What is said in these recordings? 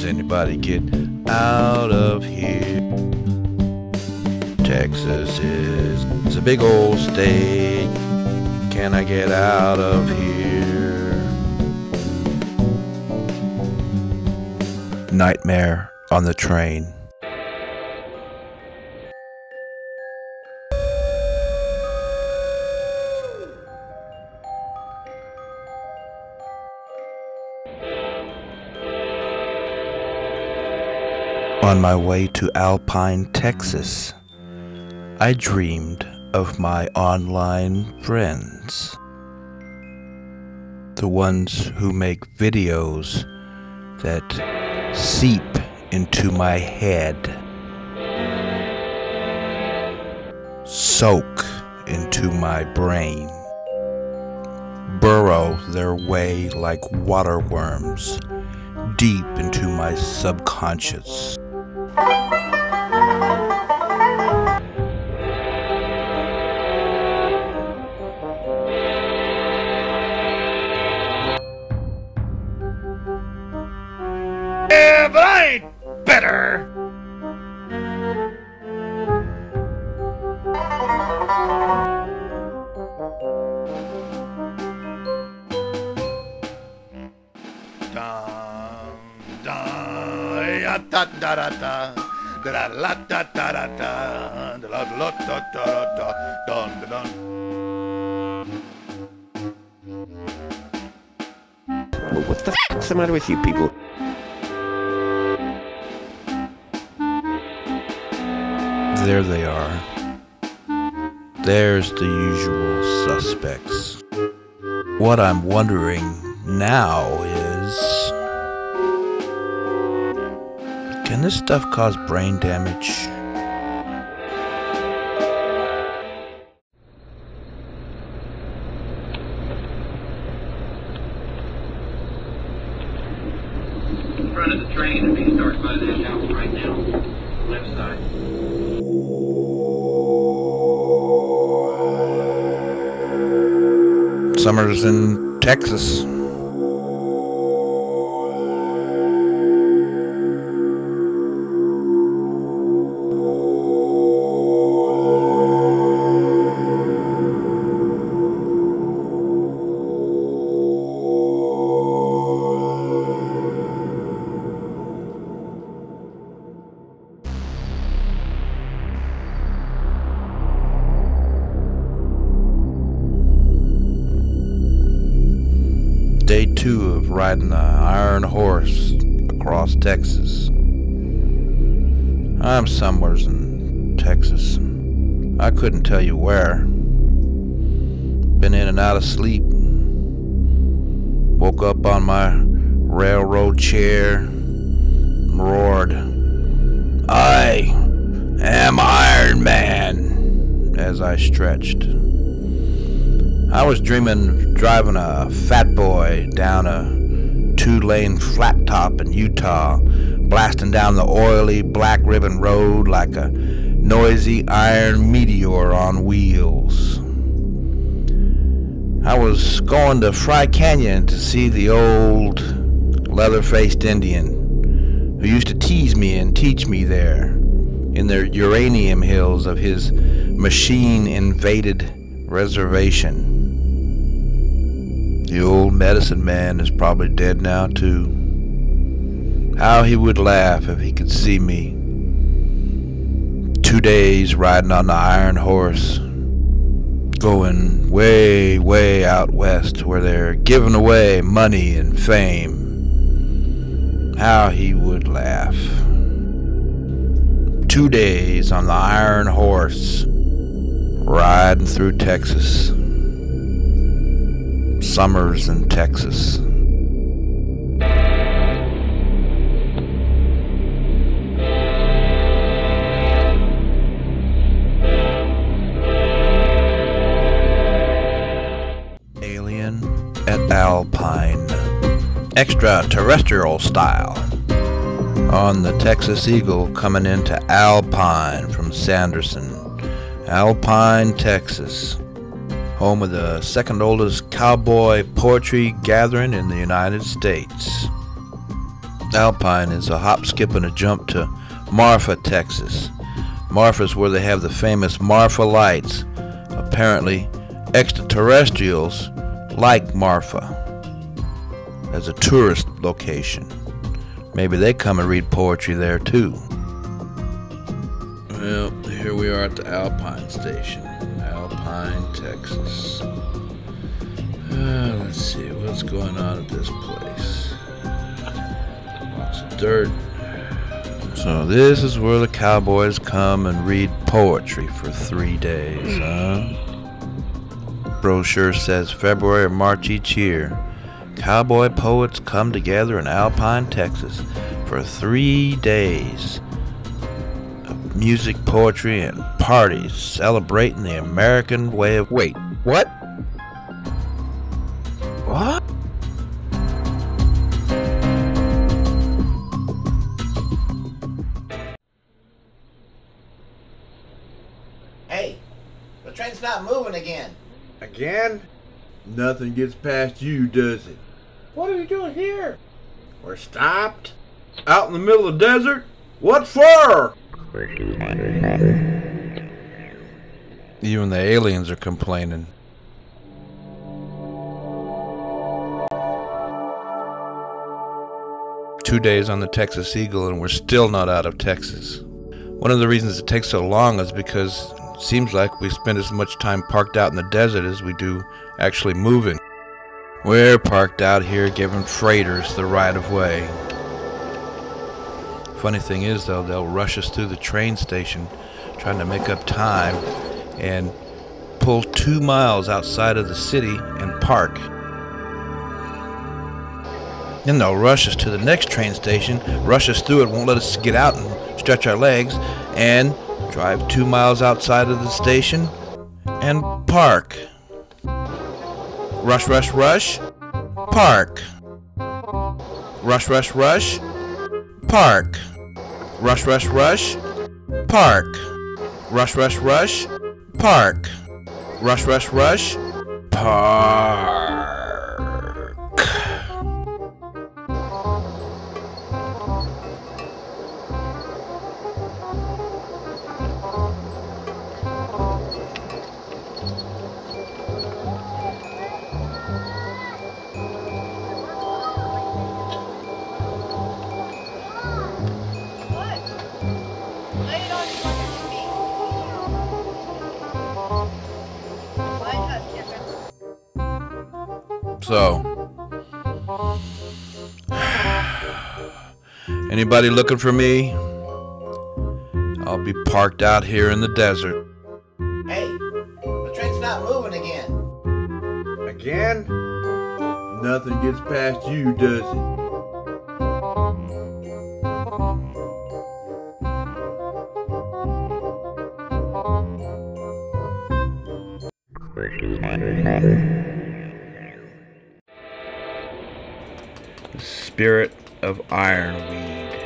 anybody get out of here? Texas is a big old state. Can I get out of here? Nightmare on the train. On my way to Alpine, Texas, I dreamed of my online friends. The ones who make videos that seep into my head, soak into my brain, burrow their way like waterworms deep into my subconscious. Yeah, but I ain't better. What the f***'s the matter with you people? There they are. There's the usual suspects. What I'm wondering now is, can this stuff cause brain damage? In front of the train, if he starts by that house right now, left side. Summers in Texas. Day 2 of riding the iron horse across Texas. I'm somewheres in Texas. I couldn't tell you where. Been in and out of sleep. Woke up on my railroad chair. Roared, "I am Iron Man," as I stretched. I was dreaming of driving a fat boy down a 2-lane flat top in Utah, blasting down the oily black ribbon road like a noisy iron meteor on wheels. I was going to Fry Canyon to see the old leather-faced Indian who used to tease me and teach me there in the uranium hills of his machine-invaded reservation. The old medicine man is probably dead now too. How he would laugh if he could see me. 2 days riding on the iron horse, going way, way out west where they're giving away money and fame. How he would laugh. 2 days on the iron horse, riding through Texas. Summers in Texas. Alien at Alpine. Extraterrestrial style. On the Texas Eagle coming into Alpine from Sanderson. Alpine, Texas. Home of the second oldest cowboy poetry gathering in the United States. Alpine is a hop, skip, and a jump to Marfa, Texas. Marfa's where they have the famous Marfa lights. Apparently, extraterrestrials like Marfa as a tourist location. Maybe they come and read poetry there too. Well, here we are at the Alpine station, Alpine, Texas. Let's see what's going on at this place. Lots of dirt. So this is where the cowboys come and read poetry for 3 days, huh? Brochure says February or March each year, cowboy poets come together in Alpine, Texas for 3 days of music, poetry, and parties celebrating the American way of... Wait, what? What? Hey, the train's not moving again. Again? Nothing gets past you, does it? What are we doing here? We're stopped? Out in the middle of the desert? What for? Even the aliens are complaining. Two days on the Texas Eagle and we're still not out of Texas. One of the reasons it takes so long is because it seems like we spend as much time parked out in the desert as we do actually moving. We're parked out here giving freighters the right of way. Funny thing is though, they'll rush us through the train station trying to make up time and pull 2 miles outside of the city and park. Then they'll rush us to the next train station, rush us through it, won't let us get out and stretch our legs, and drive 2 miles outside of the station and park. Rush, rush, rush, park. Rush, rush, rush, park. Rush, rush, rush, park. Rush, rush, rush, park. Rush, rush, rush, park. So, anybody looking for me? I'll be parked out here in the desert. Hey, the train's not moving again. Again? Nothing gets past you, does it? The spirit of ironweed.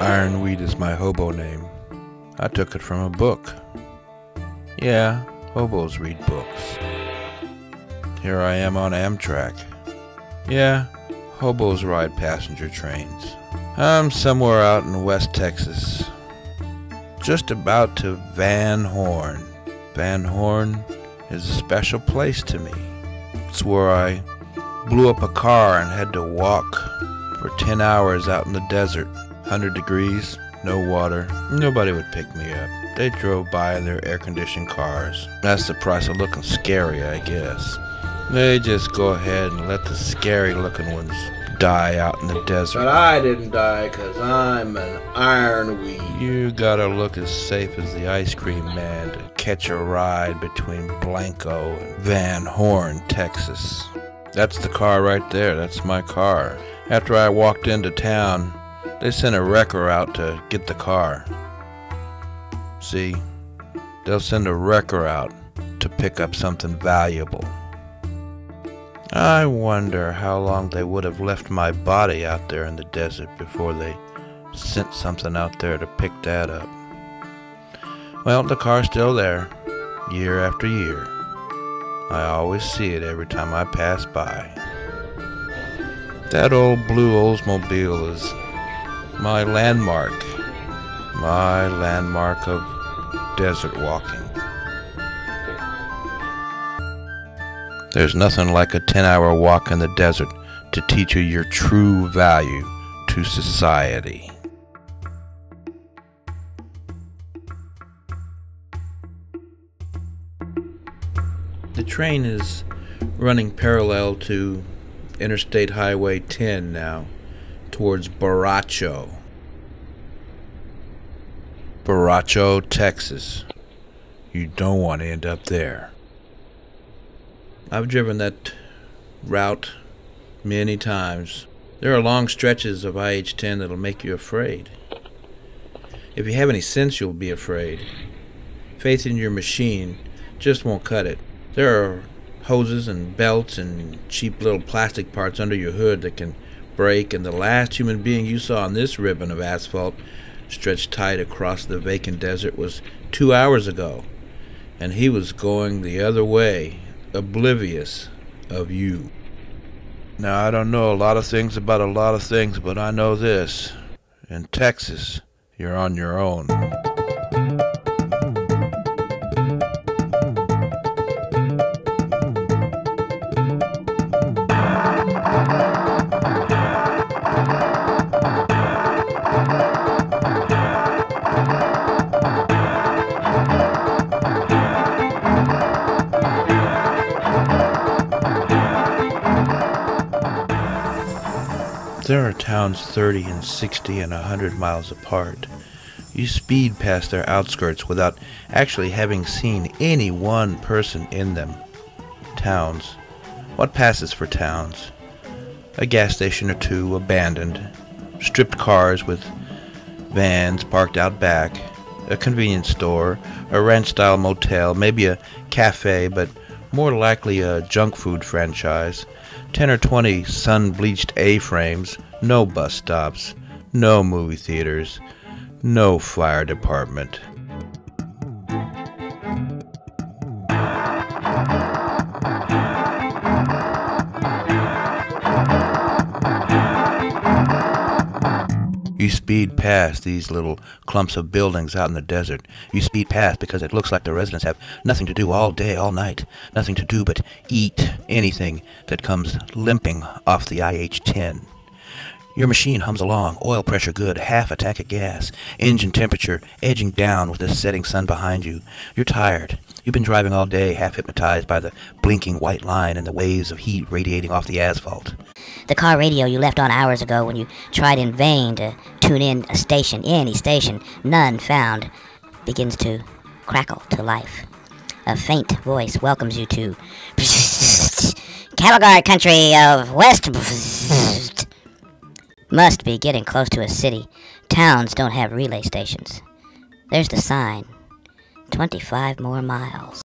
Ironweed is my hobo name. I took it from a book. Yeah, hobos read books. Here I am on Amtrak. Yeah, hobos ride passenger trains. I'm somewhere out in West Texas. Just about to Van Horn. Van Horn is a special place to me. It's where I blew up a car and had to walk for 10 hours out in the desert. 100 degrees, no water. Nobody would pick me up. They drove by in their air-conditioned cars. That's the price of looking scary, I guess. They just go ahead and let the scary-looking ones die out in the desert. But I didn't die because I'm an ironweed. You gotta look as safe as the ice cream man to catch a ride between Blanco and Van Horn, Texas. That's the car right there. That's my car. After I walked into town, they sent a wrecker out to get the car. See, they'll send a wrecker out to pick up something valuable. I wonder how long they would have left my body out there in the desert before they sent something out there to pick that up. Well, the car's still there, year after year. I always see it every time I pass by. That old blue Oldsmobile is my landmark of desert walking. There's nothing like a 10-hour walk in the desert to teach you your true value to society. The train is running parallel to Interstate Highway 10 now, towards BOROCHO. BOROCHO, Texas. You don't want to end up there. I've driven that route many times. There are long stretches of IH-10 that'll make you afraid. If you have any sense, you'll be afraid. Faith in your machine just won't cut it. There are hoses and belts and cheap little plastic parts under your hood that can break, and the last human being you saw on this ribbon of asphalt stretched tight across the vacant desert was 2 hours ago, and he was going the other way, oblivious of you. Now, I don't know a lot of things about a lot of things, but I know this. In Texas, you're on your own. There are towns 30 and 60 and 100 miles apart. You speed past their outskirts without actually having seen any one person in them. Towns. What passes for towns? A gas station or two abandoned, stripped cars with vans parked out back, a convenience store, a ranch-style motel, maybe a cafe, but more likely a junk food franchise, 10 or 20 sun-bleached A-frames, no bus stops, no movie theaters, no fire department. You speed past these little clumps of buildings out in the desert. You speed past because it looks like the residents have nothing to do all day, all night. Nothing to do but eat anything that comes limping off the IH-10. Your machine hums along, oil pressure good, half a tank of gas, engine temperature edging down with the setting sun behind you. You're tired. You've been driving all day, half hypnotized by the blinking white line and the waves of heat radiating off the asphalt. The car radio you left on hours ago when you tried in vain to tune in a station, any station, none found, begins to crackle to life. A faint voice welcomes you to Cavalgard country of West. Must be getting close to a city. Towns don't have relay stations. There's the sign. 25 more miles.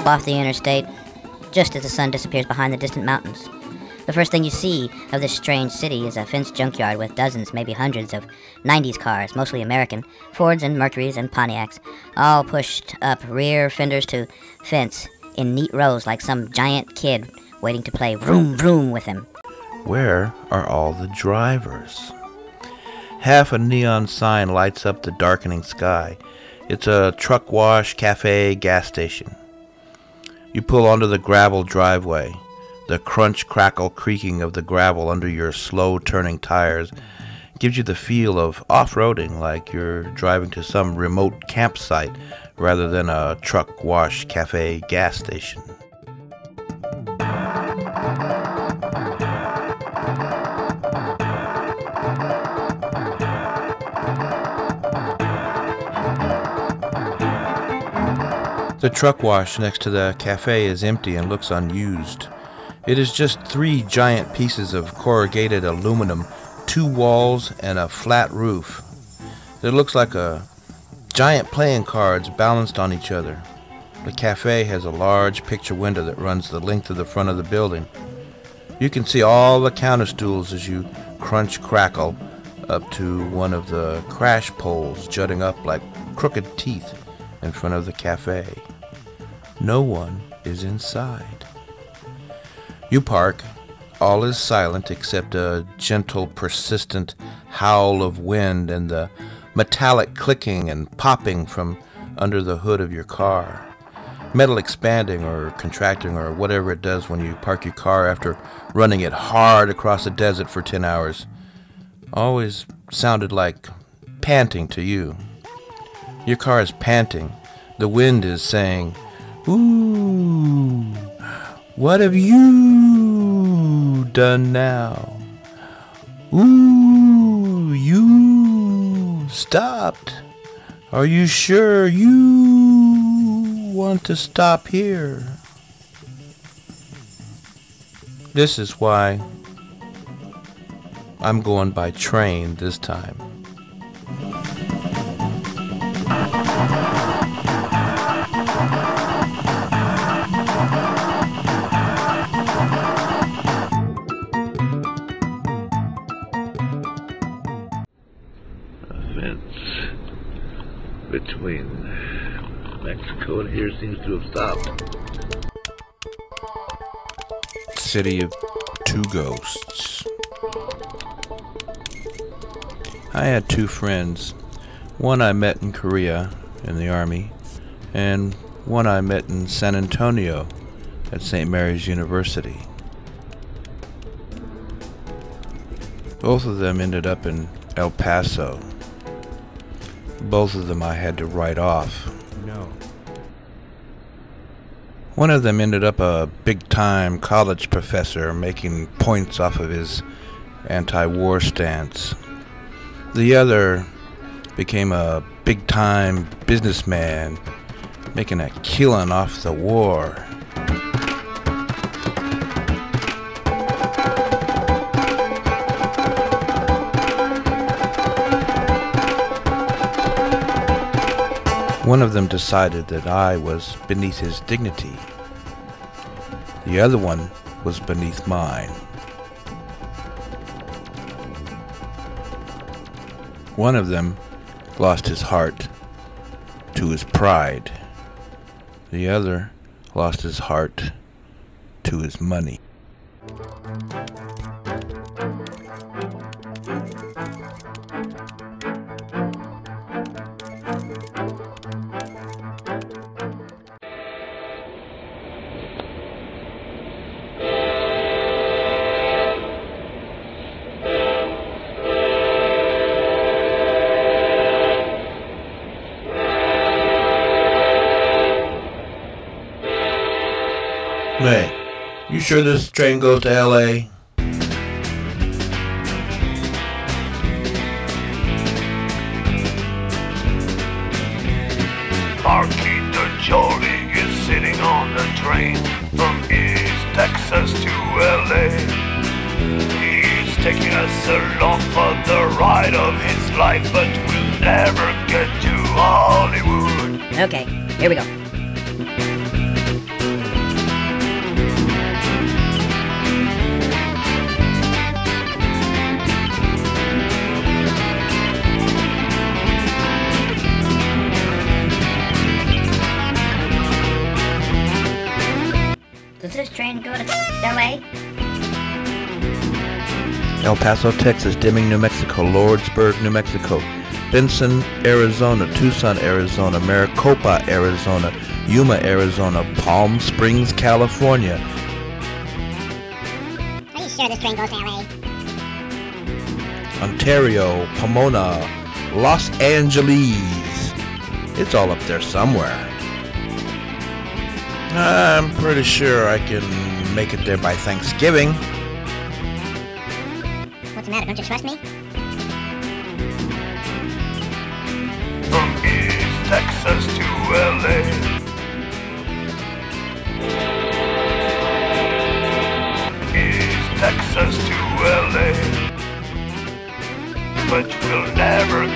Off the interstate, just as the sun disappears behind the distant mountains. The first thing you see of this strange city is a fenced junkyard with dozens, maybe hundreds of 90s cars, mostly American, Fords and Mercurys and Pontiacs, all pushed up rear fenders to fence in neat rows like some giant kid waiting to play vroom vroom with him. Where are all the drivers? Half a neon sign lights up the darkening sky. It's a truck wash, cafe, gas station. You pull onto the gravel driveway. The crunch, crackle, creaking of the gravel under your slow-turning tires gives you the feel of off-roading, like you're driving to some remote campsite rather than a truck wash, cafe, gas station. The truck wash next to the cafe is empty and looks unused. It is just 3 giant pieces of corrugated aluminum, 2 walls, and a flat roof. It looks like a giant playing cards balanced on each other. The cafe has a large picture window that runs the length of the front of the building. You can see all the counter stools as you crunch crackle up to one of the crash poles jutting up like crooked teeth. in front of the cafe. No one is inside. You park. All is silent except a gentle, persistent howl of wind and the metallic clicking and popping from under the hood of your car. Metal expanding or contracting or whatever it does when you park your car after running it hard across the desert for 10 hours. Always sounded like panting to you. Your car is panting. The wind is saying, "Ooh, what have you done now? Ooh, you stopped. Are you sure you want to stop here?" This is why I'm going by train this time. Between Mexico and here seems to have stopped. City of Two Ghosts. I had two friends. One I met in Korea in the Army, and one I met in San Antonio at St. Mary's University. Both of them ended up in El Paso. Both of them I had to write off. No. One of them ended up a big-time college professor making points off of his anti-war stance. The other became a big-time businessman making a killing off the war. One of them decided that I was beneath his dignity. The other one was beneath mine. One of them lost his heart to his pride. The other lost his heart to his money. Hey, you sure this train goes to LA? Marquito Jolie is sitting on the train from East Texas to LA. He's taking us along for the ride of his life, but we'll never get to Hollywood. Okay, here we go. Does this train go to LA? El Paso, Texas, Deming, New Mexico, Lordsburg, New Mexico, Benson, Arizona, Tucson, Arizona, Maricopa, Arizona, Yuma, Arizona, Palm Springs, California. Are you sure this train goes to LA? Ontario, Pomona, Los Angeles. It's all up there somewhere. I'm pretty sure I can make it there by Thanksgiving. What's the matter? Don't you trust me? From East Texas to LA. East Texas to LA. But we'll never